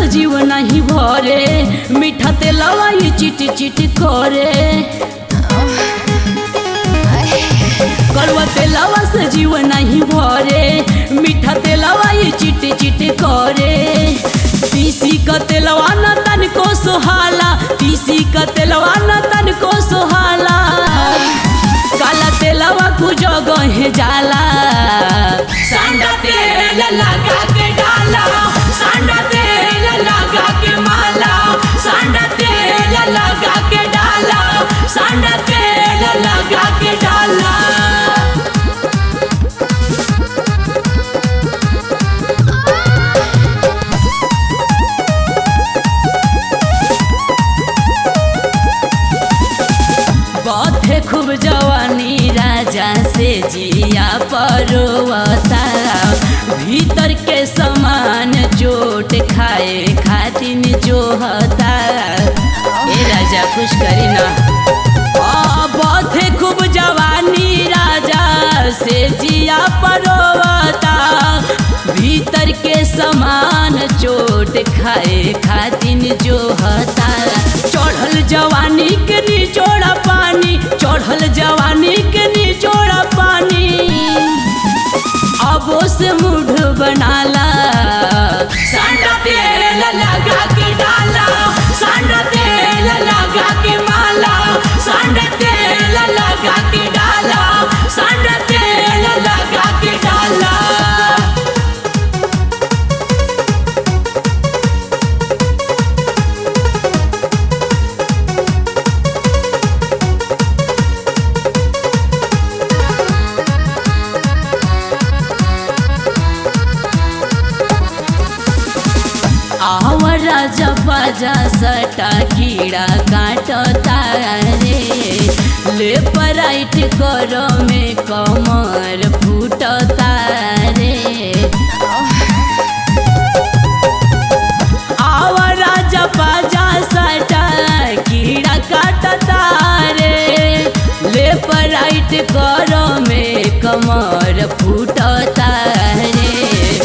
से जीव नहीं भरे, मीठा तेलवा ये चिट चिट करे। कड़वा तेलवा से जीव नहीं भरे, मीठा तेलवा ये चिट चिट करे। तीसी का तेलवा न तन को सुहाला, तीसी का तेलवा न तन को सुहाला। काला तेलवा को जगह जाला, सांडा तेल लगा के डाला, सांडा तेल लगा के माला, सांडा तेल लगा के डाला, सांडा तेल लगा के डाला। बाथे खूब जवानी राजा से जिया परोवता, भीतर के समान चोट खाए खातिन जो होता। ए राजा खुश करी ना। बाथे खूब जवानी राजा से जिया परोवता, भीतर के समान चोट खाए खातिन जो होता। चढ़ल जवानी के निचोड़ा पानी, चढ़ल जवानी के निचोड़ा पानी, अब से मुठ बनाला, सांडा तेल लगा के डाला, सांडा तेल लगा के माला, सांडा तेल लगा के डाला, सांडा तेल लगा के डाला। राजा बाजा सटा कीड़ा काटता रे, ले पराइट करो में कमर फूटता रे। आवा राजा बाजा सटा कीड़ा काटता रे, ले पराइट करो में कमर फूटता रे।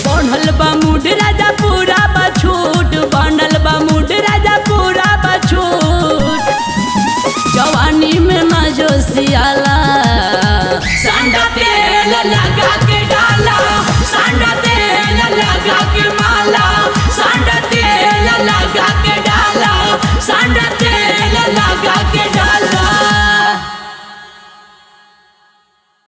बनल बा मुड राजा पूरा बछूट, बनल बा मुड राजा पूरा बछूट। जवानी में ना जोशियाला, सांडा तेल लगा के डाला,